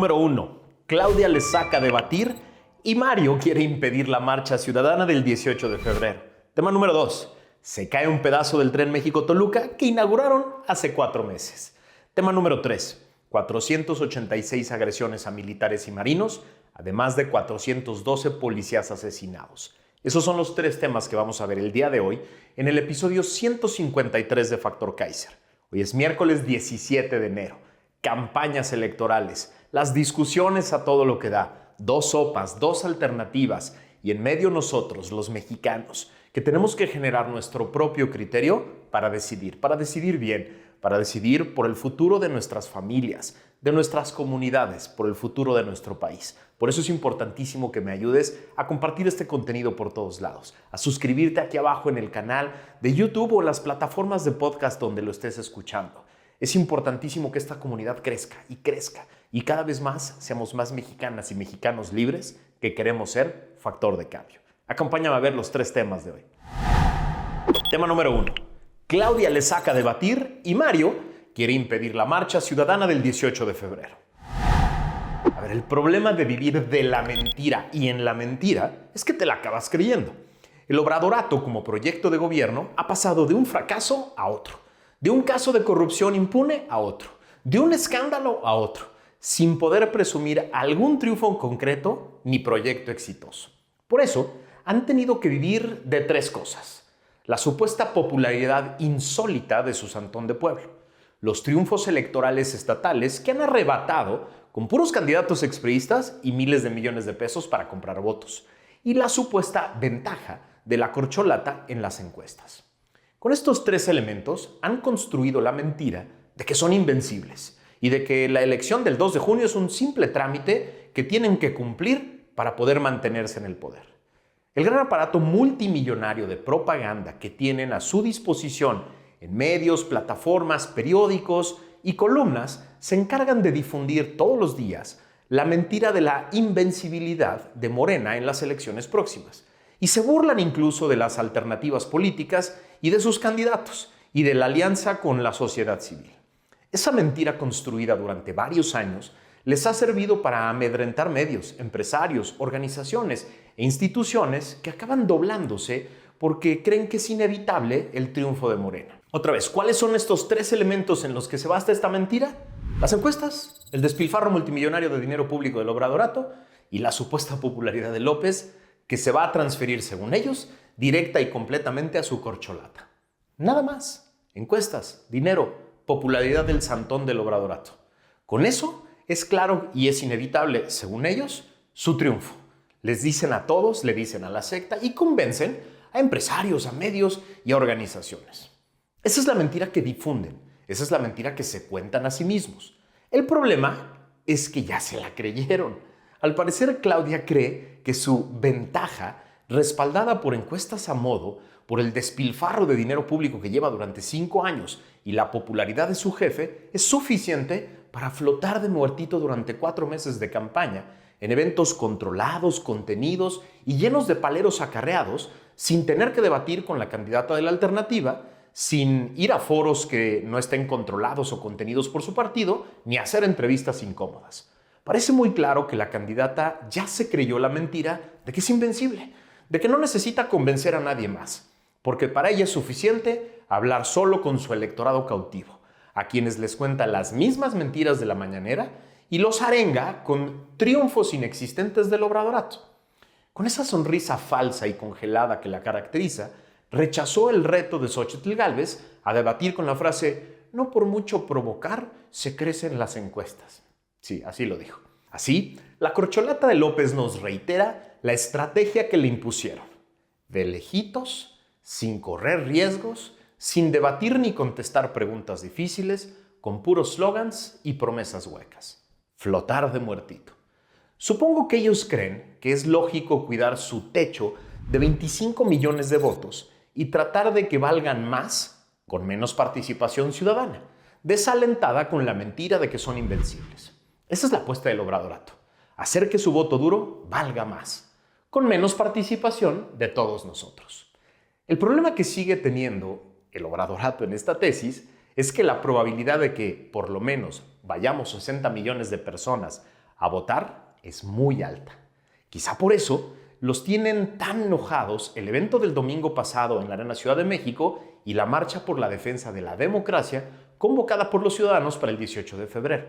número 1. Claudia le saca a debatir y Mario quiere impedir la marcha ciudadana del 18 de febrero. Tema número 2. Se cae un pedazo del tren México-Toluca que inauguraron hace 4 meses. Tema número 3. 486 agresiones a militares y marinos, además de 412 policías asesinados. Esos son los 3 temas que vamos a ver el día de hoy en el episodio 153 de Factor Kaiser. Hoy es miércoles 17 de enero. Campañas electorales, las discusiones a todo lo que da, 2 sopas, 2 alternativas y en medio nosotros, los mexicanos, que tenemos que generar nuestro propio criterio para decidir bien, para decidir por el futuro de nuestras familias, de nuestras comunidades, por el futuro de nuestro país. Por eso es importantísimo que me ayudes a compartir este contenido por todos lados, a suscribirte aquí abajo en el canal de YouTube o las plataformas de podcast donde lo estés escuchando. Es importantísimo que esta comunidad crezca y cada vez más seamos más mexicanas y mexicanos libres que queremos ser factor de cambio. Acompáñame a ver los 3 temas de hoy. Tema número 1. Claudia le saca a debatir y Mario quiere impedir la marcha ciudadana del 18 de febrero. A ver, el problema de vivir de la mentira y en la mentira es que te la acabas creyendo. El obradorato como proyecto de gobierno ha pasado de un fracaso a otro, de un caso de corrupción impune a otro, de un escándalo a otro, sin poder presumir algún triunfo en concreto ni proyecto exitoso. Por eso, han tenido que vivir de 3 cosas. La supuesta popularidad insólita de su Santón de Pueblo, los triunfos electorales estatales que han arrebatado con puros candidatos expriistas y miles de millones de pesos para comprar votos, y la supuesta ventaja de la corcholata en las encuestas. Con estos 3 elementos han construido la mentira de que son invencibles y de que la elección del 2 de junio es un simple trámite que tienen que cumplir para poder mantenerse en el poder. El gran aparato multimillonario de propaganda que tienen a su disposición en medios, plataformas, periódicos y columnas se encargan de difundir todos los días la mentira de la invencibilidad de Morena en las elecciones próximas. Y se burlan incluso de las alternativas políticas y de sus candidatos y de la alianza con la sociedad civil. Esa mentira construida durante varios años les ha servido para amedrentar medios, empresarios, organizaciones e instituciones que acaban doblándose porque creen que es inevitable el triunfo de Morena. Otra vez, ¿cuáles son estos 3 elementos en los que se basa esta mentira? Las encuestas, el despilfarro multimillonario de dinero público del obradorato y la supuesta popularidad de López, que se va a transferir, según ellos, directa y completamente a su corcholata. Nada más. Encuestas, dinero, popularidad del Santón del obradorato. Con eso es claro y es inevitable, según ellos, su triunfo. Les dicen a todos, le dicen a la secta y convencen a empresarios, a medios y a organizaciones. Esa es la mentira que difunden. Esa es la mentira que se cuentan a sí mismos. El problema es que ya se la creyeron. Al parecer, Claudia cree que su ventaja, respaldada por encuestas a modo, por el despilfarro de dinero público que lleva durante 5 años y la popularidad de su jefe, es suficiente para flotar de muertito durante 4 meses de campaña en eventos controlados, contenidos y llenos de paleros acarreados, sin tener que debatir con la candidata de la alternativa, sin ir a foros que no estén controlados o contenidos por su partido, ni hacer entrevistas incómodas. Parece muy claro que la candidata ya se creyó la mentira de que es invencible, de que no necesita convencer a nadie más, porque para ella es suficiente hablar solo con su electorado cautivo, a quienes les cuenta las mismas mentiras de la mañanera y los arenga con triunfos inexistentes del obradorato. Con esa sonrisa falsa y congelada que la caracteriza, rechazó el reto de Xóchitl Gálvez a debatir con la frase «No por mucho provocar se crecen las encuestas». Sí, así lo dijo. Así, la corcholata de López nos reitera la estrategia que le impusieron. De lejitos, sin correr riesgos, sin debatir ni contestar preguntas difíciles, con puros slogans y promesas huecas. Flotar de muertito. Supongo que ellos creen que es lógico cuidar su techo de 25 millones de votos y tratar de que valgan más con menos participación ciudadana, desalentada con la mentira de que son invencibles. Esa es la apuesta del obradorato, hacer que su voto duro valga más, con menos participación de todos nosotros. El problema que sigue teniendo el obradorato en esta tesis es que la probabilidad de que por lo menos vayamos 60 millones de personas a votar es muy alta. Quizá por eso los tienen tan enojados el evento del domingo pasado en la Arena Ciudad de México y la marcha por la defensa de la democracia convocada por los ciudadanos para el 18 de febrero.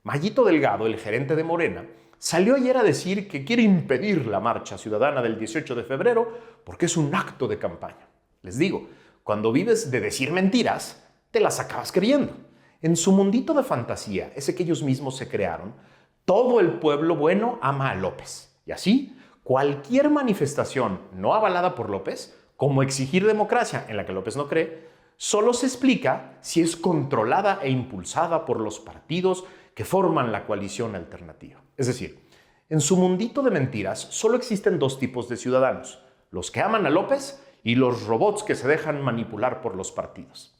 Mayito Delgado, el gerente de Morena, salió ayer a decir que quiere impedir la marcha ciudadana del 18 de febrero porque es un acto de campaña. Les digo, cuando vives de decir mentiras, te las acabas creyendo. En su mundito de fantasía, ese que ellos mismos se crearon, todo el pueblo bueno ama a López. Y así, cualquier manifestación no avalada por López, como exigir democracia, en la que López no cree, solo se explica si es controlada e impulsada por los partidos que forman la coalición alternativa. Es decir, en su mundito de mentiras solo existen dos tipos de ciudadanos, los que aman a López y los robots que se dejan manipular por los partidos.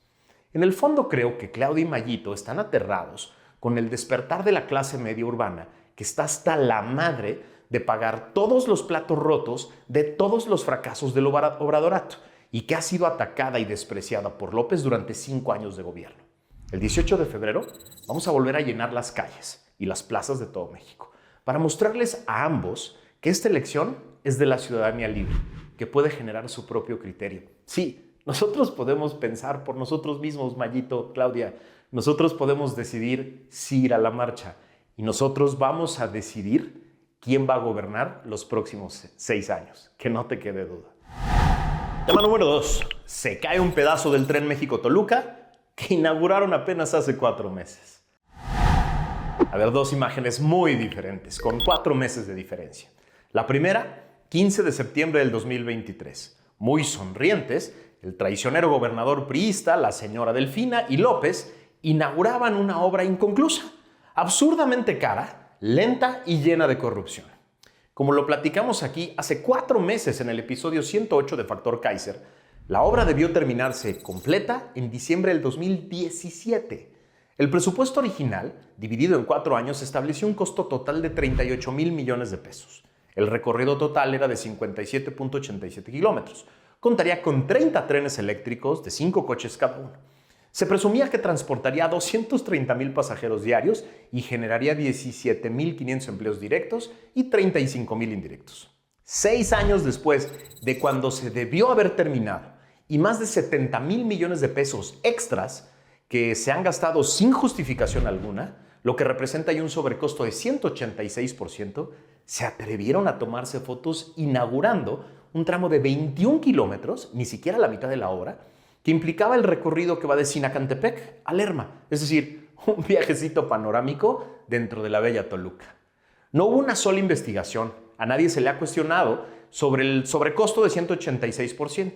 En el fondo creo que Claudia y Mayito están aterrados con el despertar de la clase media urbana que está hasta la madre de pagar todos los platos rotos de todos los fracasos del obradorato y que ha sido atacada y despreciada por López durante 5 años de gobierno. El 18 de febrero vamos a volver a llenar las calles y las plazas de todo México para mostrarles a ambos que esta elección es de la ciudadanía libre, que puede generar su propio criterio. Sí, nosotros podemos pensar por nosotros mismos, Mayito, Claudia. Nosotros podemos decidir si ir a la marcha y nosotros vamos a decidir quién va a gobernar los próximos 6 años. Que no te quede duda. Tema número 2. Se cae un pedazo del tren México-Toluca que inauguraron apenas hace 4 meses. A ver, 2 imágenes muy diferentes, con 4 meses de diferencia. La primera, 15 de septiembre del 2023. Muy sonrientes, el traicionero gobernador priista, la señora Delfina y López inauguraban una obra inconclusa, absurdamente cara, lenta y llena de corrupción. Como lo platicamos aquí hace 4 meses en el episodio 108 de Factor Kaiser, la obra debió terminarse completa en diciembre del 2017. El presupuesto original, dividido en 4 años, estableció un costo total de 38,000 millones de pesos. El recorrido total era de 57.87 kilómetros. Contaría con 30 trenes eléctricos de 5 coches cada uno. Se presumía que transportaría a 230,000 pasajeros diarios y generaría 17,500 empleos directos y 35,000 indirectos. 6 años después de cuando se debió haber terminado y más de 70,000 millones de pesos extras que se han gastado sin justificación alguna, lo que representa ahí un sobrecosto de 186%, se atrevieron a tomarse fotos inaugurando un tramo de 21 kilómetros, ni siquiera la mitad de la obra, que implicaba el recorrido que va de Sinacantepec a Lerma, es decir, un viajecito panorámico dentro de la bella Toluca. No hubo una sola investigación, a nadie se le ha cuestionado sobre el sobrecosto de 186%.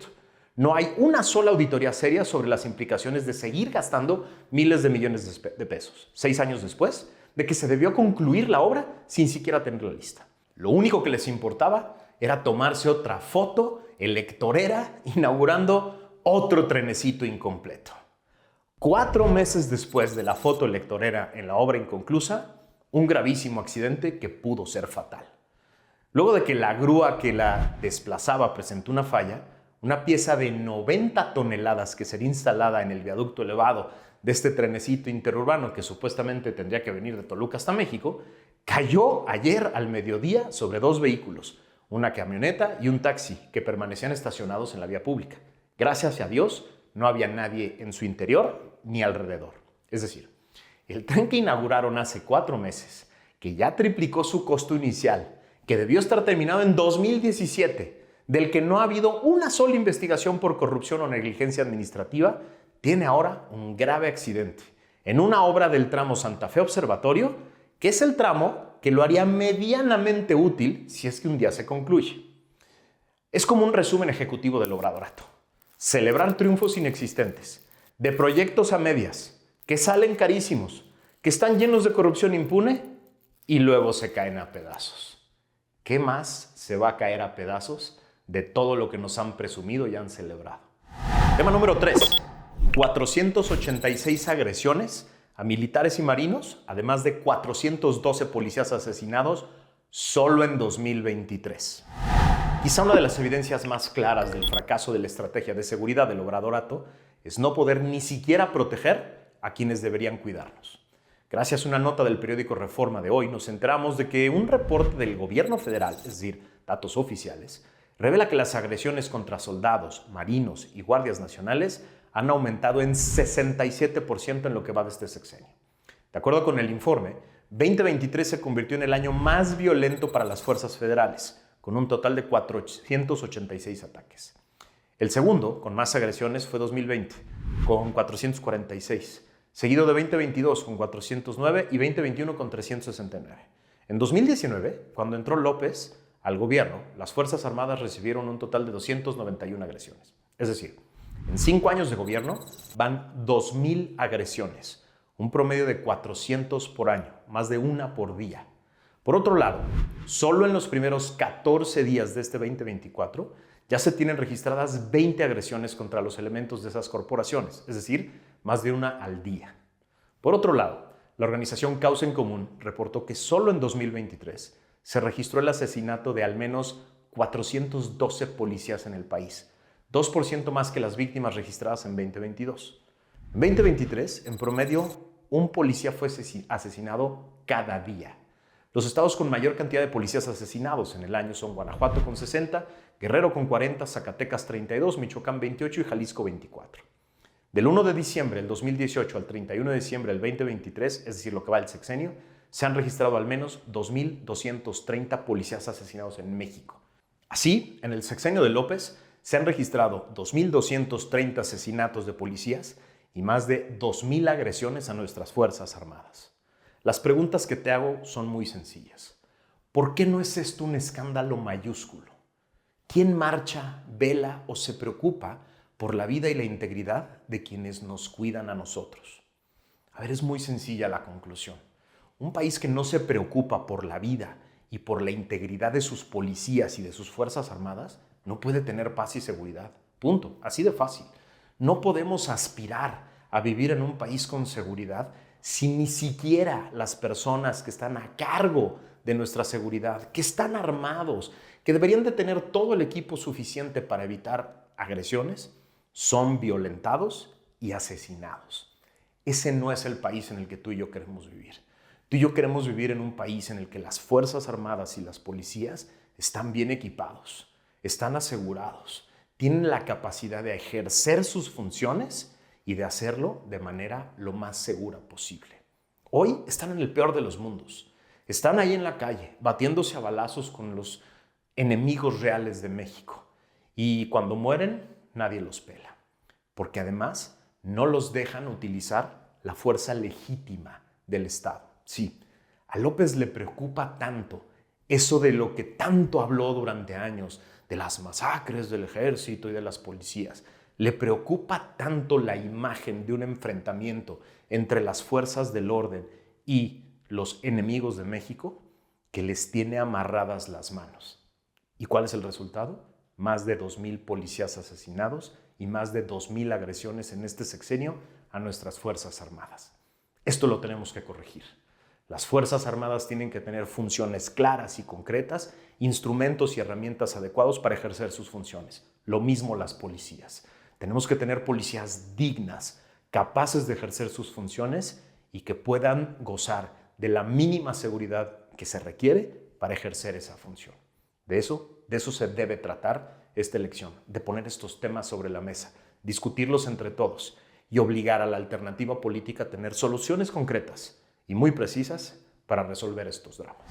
No hay una sola auditoría seria sobre las implicaciones de seguir gastando miles de millones de pesos, 6 años después de que se debió concluir la obra sin siquiera tenerla lista. Lo único que les importaba era tomarse otra foto electorera inaugurando otro trenecito incompleto. 4 meses después de la foto electorera en la obra inconclusa, un gravísimo accidente que pudo ser fatal. Luego de que la grúa que la desplazaba presentó una falla, una pieza de 90 toneladas que sería instalada en el viaducto elevado de este trenecito interurbano que supuestamente tendría que venir de Toluca hasta México, cayó ayer al mediodía sobre 2 vehículos, una camioneta y un taxi que permanecían estacionados en la vía pública. Gracias a Dios, no había nadie en su interior ni alrededor. Es decir, el tren que inauguraron hace 4 meses, que ya triplicó su costo inicial, que debió estar terminado en 2017, del que no ha habido una sola investigación por corrupción o negligencia administrativa, tiene ahora un grave accidente en una obra del tramo Santa Fe Observatorio, que es el tramo que lo haría medianamente útil si es que un día se concluye. Es como un resumen ejecutivo del obradorato. Celebrar triunfos inexistentes, de proyectos a medias, que salen carísimos, que están llenos de corrupción impune y luego se caen a pedazos. ¿Qué más se va a caer a pedazos de todo lo que nos han presumido y han celebrado? Tema número 3. 486 agresiones a militares y marinos, además de 412 policías asesinados solo en 2023. Quizá una de las evidencias más claras del fracaso de la estrategia de seguridad del obradorato es no poder ni siquiera proteger a quienes deberían cuidarnos. Gracias a una nota del periódico Reforma de hoy, nos enteramos de que un reporte del gobierno federal, es decir, datos oficiales, revela que las agresiones contra soldados, marinos y guardias nacionales han aumentado en 67% en lo que va de este sexenio. De acuerdo con el informe, 2023 se convirtió en el año más violento para las fuerzas federales, con un total de 486 ataques. El segundo, con más agresiones, fue 2020, con 446, seguido de 2022 con 409 y 2021 con 369. En 2019, cuando entró López al gobierno, las Fuerzas Armadas recibieron un total de 291 agresiones. Es decir, en 5 años de gobierno van 2,000 agresiones, un promedio de 400 por año, más de una por día. Por otro lado, solo en los primeros 14 días de este 2024 ya se tienen registradas 20 agresiones contra los elementos de esas corporaciones, es decir, más de una al día. Por otro lado, la organización Causa en Común reportó que solo en 2023 se registró el asesinato de al menos 412 policías en el país, 2% más que las víctimas registradas en 2022. En 2023, en promedio, un policía fue asesinado cada día. Los estados con mayor cantidad de policías asesinados en el año son Guanajuato con 60, Guerrero con 40, Zacatecas 32, Michoacán 28 y Jalisco 24. Del 1 de diciembre del 2018 al 31 de diciembre del 2023, es decir, lo que va del sexenio, se han registrado al menos 2,230 policías asesinados en México. Así, en el sexenio de López, se han registrado 2,230 asesinatos de policías y más de 2,000 agresiones a nuestras Fuerzas Armadas. Las preguntas que te hago son muy sencillas. ¿Por qué no es esto un escándalo mayúsculo? ¿Quién marcha, vela o se preocupa por la vida y la integridad de quienes nos cuidan a nosotros? A ver, es muy sencilla la conclusión. Un país que no se preocupa por la vida y por la integridad de sus policías y de sus Fuerzas Armadas no puede tener paz y seguridad. Punto. Así de fácil. No podemos aspirar a vivir en un país con seguridad si ni siquiera las personas que están a cargo de nuestra seguridad, que están armados, que deberían de tener todo el equipo suficiente para evitar agresiones, son violentados y asesinados. Ese no es el país en el que tú y yo queremos vivir. Tú y yo queremos vivir en un país en el que las Fuerzas Armadas y las policías están bien equipados, están asegurados, tienen la capacidad de ejercer sus funciones y de hacerlo de manera lo más segura posible. Hoy están en el peor de los mundos. Están ahí en la calle, batiéndose a balazos con los enemigos reales de México. Y cuando mueren, nadie los pela. Porque además no los dejan utilizar la fuerza legítima del Estado. Sí, a López le preocupa tanto eso de lo que tanto habló durante años, de las masacres del ejército y de las policías. Le preocupa tanto la imagen de un enfrentamiento entre las fuerzas del orden y los enemigos de México que les tiene amarradas las manos. ¿Y cuál es el resultado? Más de 2,000 policías asesinados y más de 2,000 agresiones en este sexenio a nuestras Fuerzas Armadas. Esto lo tenemos que corregir. Las Fuerzas Armadas tienen que tener funciones claras y concretas, instrumentos y herramientas adecuados para ejercer sus funciones. Lo mismo las policías. Tenemos que tener policías dignas, capaces de ejercer sus funciones y que puedan gozar de la mínima seguridad que se requiere para ejercer esa función. De eso se debe tratar esta elección, de poner estos temas sobre la mesa, discutirlos entre todos y obligar a la alternativa política a tener soluciones concretas y muy precisas para resolver estos dramas.